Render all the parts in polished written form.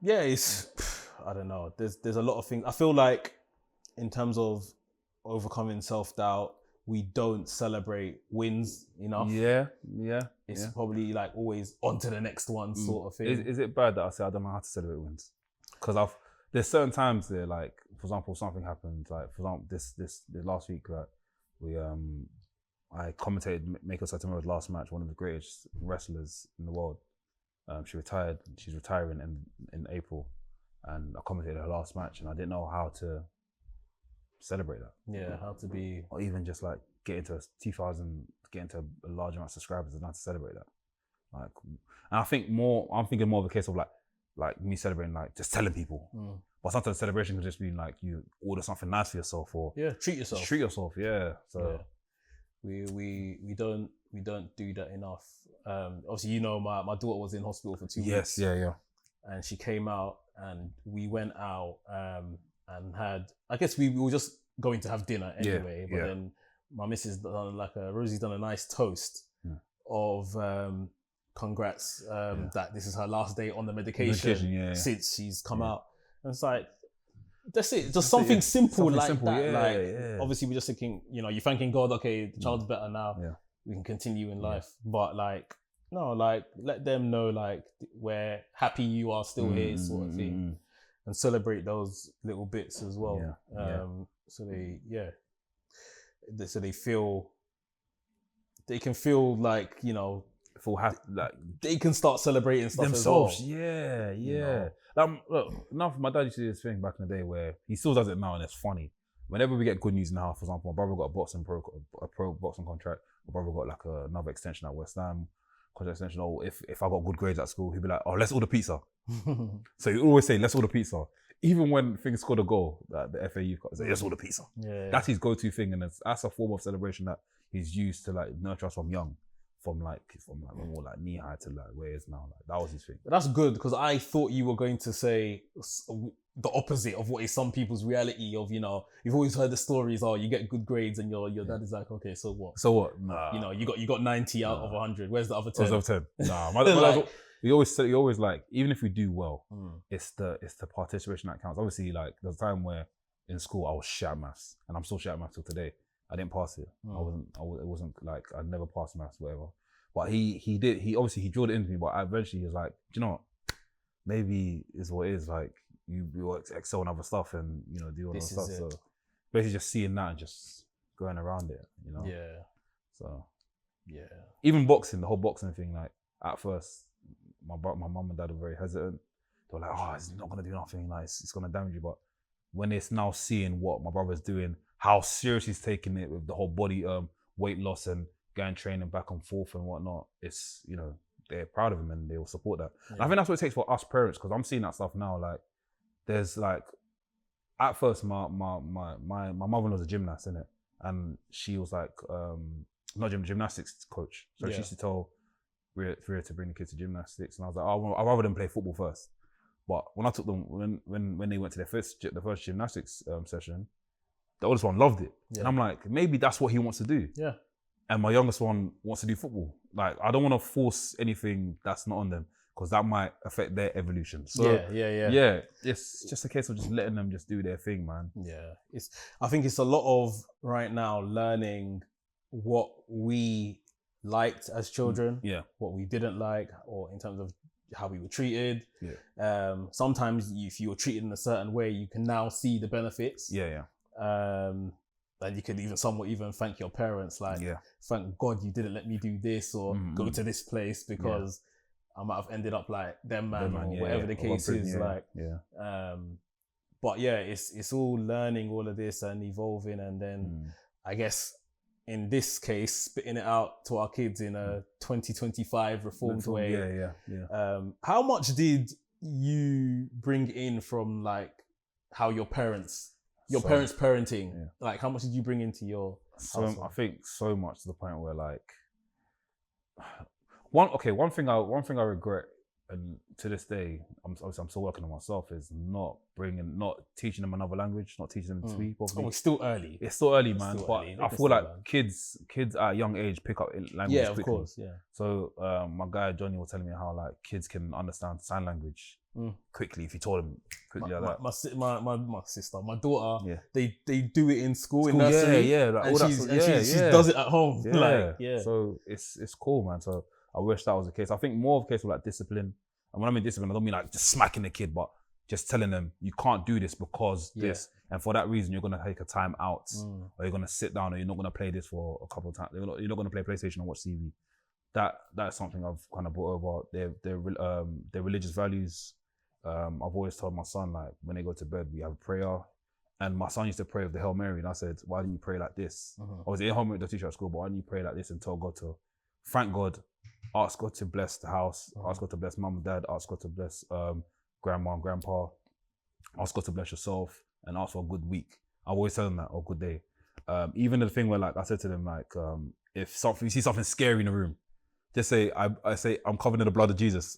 Yeah, it's I don't know. There's a lot of things. I feel like in terms of overcoming self-doubt, we don't celebrate wins enough. It's probably like always on to the next one sort of thing. Is it bad that I say I don't know how to celebrate wins? Because there's certain times there, like for example, something happened. Like for example, this last week, like I commentated Meiko Satomura's last match, one of the greatest wrestlers in the world. She retired. She's retiring in April, and I commentated her last match, and I didn't know how to celebrate that. Yeah, how to be, or even just like get into a large amount of subscribers and how to celebrate that. Like, and I'm thinking more of a case of like me celebrating, like just telling people. But sometimes celebration can just be like you order something nice for yourself, or treat yourself. Treat yourself, yeah. So we don't do that enough. Obviously, you know, my daughter was in hospital for 2 weeks. Yeah. And she came out, and we went out and had. I guess we were just going to have dinner anyway. But then my missus done Rosie's done a nice toast of congrats that this is her last day on the medication since she's come out. And it's like, that's it. Just something simple like that. Obviously, we're just thinking, you know, you're thanking God. Okay, the child's better now. Yeah. We can continue in life. But like, no, like let them know like we're happy you are still here, sort of thing, and celebrate those little bits as well. So they feel they can feel like, you know, feel happy, like they can start celebrating stuff themselves. as well. Yeah. You know? Look, enough. My dad used to do this thing back in the day where he still does it now, and it's funny. Whenever we get good news in the house, for example, my brother got a pro boxing contract. My brother got like another extension at West Ham, contract extension. Or if I got good grades at school, he'd be like, "Oh, let's order pizza." So he always say, "Let's order pizza." Even when things scored a goal, like the FAU, say, "Let's order pizza." Yeah. That's his go-to thing, and that's a form of celebration that he's used to like nurture us from young. From more like knee high to like where he is now. Like that was his thing. But that's good, because I thought you were going to say the opposite of what is some people's reality of, you know, you've always heard the stories, you get good grades and your dad is like, okay, so what? So what? Nah. You know, you got 90 out of 100. Where's the other 10? Where's the other 10? Nah, my dad, he always like, even if we do well, it's the participation that counts. Obviously, like there's a time where in school I was shit at maths, and I'm still shit at maths till today. I didn't pass it. It wasn't like I never passed maths, whatever. But he did. He obviously drilled it into me. But eventually he was like, do you know what? Maybe is what it is. Like you excel in other stuff, and you know do all that stuff. So basically just seeing that and just going around it, you know. Yeah. So even boxing, the whole boxing thing. Like at first, my mum and dad were very hesitant. They were like, "Oh, it's not gonna do nothing. Like it's gonna damage you." But when it's now seeing what my brother's doing, how serious he's taking it with the whole body weight loss and going training back and forth and whatnot, it's, you know, they're proud of him and they will support that. And I think that's what it takes for us parents, because I'm seeing that stuff now. Like there's like, at first my mother was a gymnast, innit? And she was like, gymnastics coach. So she used to tell Rhea to bring the kids to gymnastics, and I was like, I'd rather them play football first. But when I took them, when they went to the first gymnastics session, the oldest one loved it. And I'm like, maybe that's what he wants to do. Yeah. And my youngest one wants to do football. Like, I don't want to force anything that's not on them, because that might affect their evolution. So yeah, it's just a case of just letting them just do their thing, man. Yeah, I think it's a lot of right now learning what we liked as children, what we didn't like, or in terms of how we were treated. Sometimes if you were treated in a certain way, you can now see the benefits. And you could even thank your parents, like, thank God you didn't let me do this or go to this place, because I might have ended up like them man, or whatever the case is. But it's all learning all of this and evolving, and then I guess in this case, spitting it out to our kids in a 2025 reformed way. How much did you bring in from like how your parents parenting, like how much did you bring into your household? I think so much, to the point where like one thing I regret, and to this day I'm still working on myself, is not teaching them another language, not teaching them to speak properly. It's still early. It's still early, man. But I feel like kids at a young age pick up language quickly. Of course. So my guy Johnny was telling me how like kids can understand sign language quickly if you told them quickly like that. My sister, my daughter, Yeah. they do it in school in nursery. Like, and she does it at home. So it's cool, man. So I wish that was the case. I think more of a case of like discipline. And when I mean discipline, I don't mean like just smacking the kid, but just telling them you can't do this because this. And for that reason, you're going to take a time out, or you're going to sit down, or you're not going to play this for a couple of times. You're not going to play PlayStation or watch TV. That's something I've kind of brought over. Their religious values. I've always told my son, like, when they go to bed, we have a prayer. And my son used to pray with the Hail Mary. And I said, why didn't you pray like this? I was at home with the teacher at school, but why didn't you pray like this and tell God to thank God, ask God to bless the house, ask God to bless mum and dad, ask God to bless grandma and grandpa, ask God to bless yourself, and ask for a good week. I always tell them that, or good day. Even the thing where, like, I said to them, like, if you see something scary in the room, just say, I say, I'm covered in the blood of Jesus.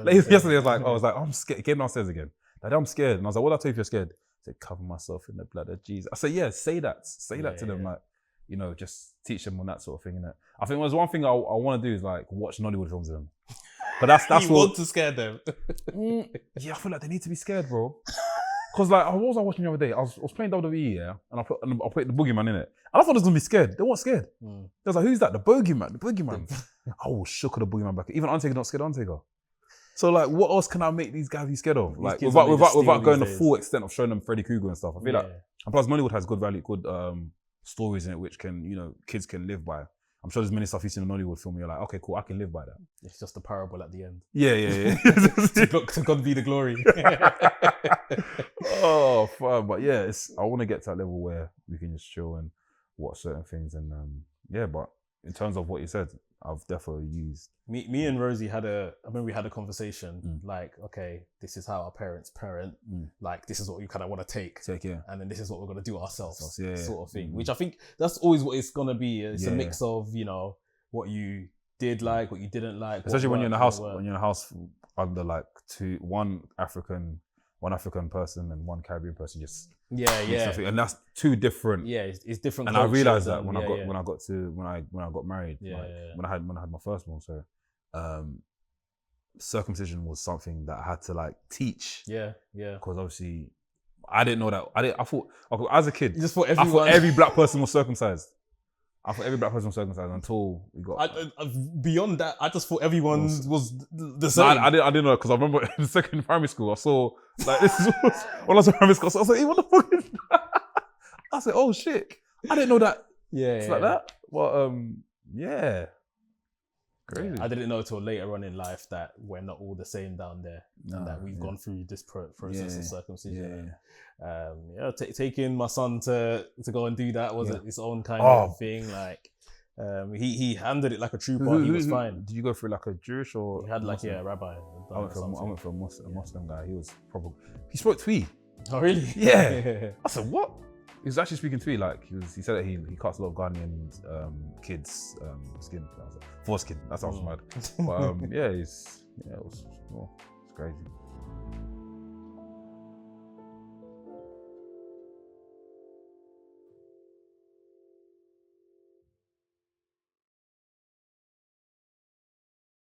Yesterday, I was like, I'm scared. He came downstairs again. Like, I'm scared. And I was like, what did I tell you if you're scared? I said, cover myself in the blood of Jesus. I said, yeah, say that. Say that to them. Like, you know, just teach them on that sort of thing. Innit? I think there's one thing I want to do is like watch Nollywood films with them. But that's you want to scare them. Yeah, I feel like they need to be scared, bro. Cause like, what was I watching the other day? I was playing WWE, yeah, and I put the boogeyman in it. And I thought they was gonna be scared. They weren't scared. They was like, who's that? The boogeyman. I was shook of the boogeyman back. Even Undertaker not scared of Undertaker. So like, what else can I make these guys be scared of? Like without going the full extent of showing them Freddy Krueger and stuff. I feel like, and plus Nollywood has good stories in it which can, you know, kids can live by. I'm sure there's many stuff you see in a Nollywood film. You're like, okay, cool, I can live by that. It's just a parable at the end. Yeah. To God be the glory. Oh, fun. But yeah, I want to get to that level where we can just chill and watch certain things. And but in terms of what you said, I've definitely used. Me and Rosie had a conversation. Like, okay, this is how our parents parent. Like, this is what we kind of want to take, and then this is what we're going to do ourselves, sort of thing. Which I think that's always what it's going to be. It's a mix of, you know, what you did like, what you didn't like. Especially when you're in a house, under like one African person and one Caribbean person, just and that's two different. Yeah, it's different. And I realized that when I got married, when I had my first one. So, circumcision was something that I had to like teach. Yeah. Because obviously, I didn't know that. I thought as a kid, you just thought everyone, every black person was circumcised. I thought every black person was circumcised until we got. Beyond that, I just thought everyone was the same. I didn't know, because I remember in second primary school, I saw like this is when I was in primary school. So I was like, hey, what the fuck is that? I said, oh shit, I didn't know that. It's like that. But crazy. I didn't know till later on in life that we're not all the same down there, and that we've gone through this process of circumcision. Taking my son to go and do that was its own kind of thing. Like, he handled it like a trooper. He was fine. Did you go through like a Jewish or? He had like a rabbi. I went for a Muslim guy. He was probably. He spoke Twi. Oh really? Yeah. I said, what? He was actually speaking Twi. Like he said that he cuts a lot of Ghanaian kids' skin. Foreskin. That sounds mad. But it was crazy.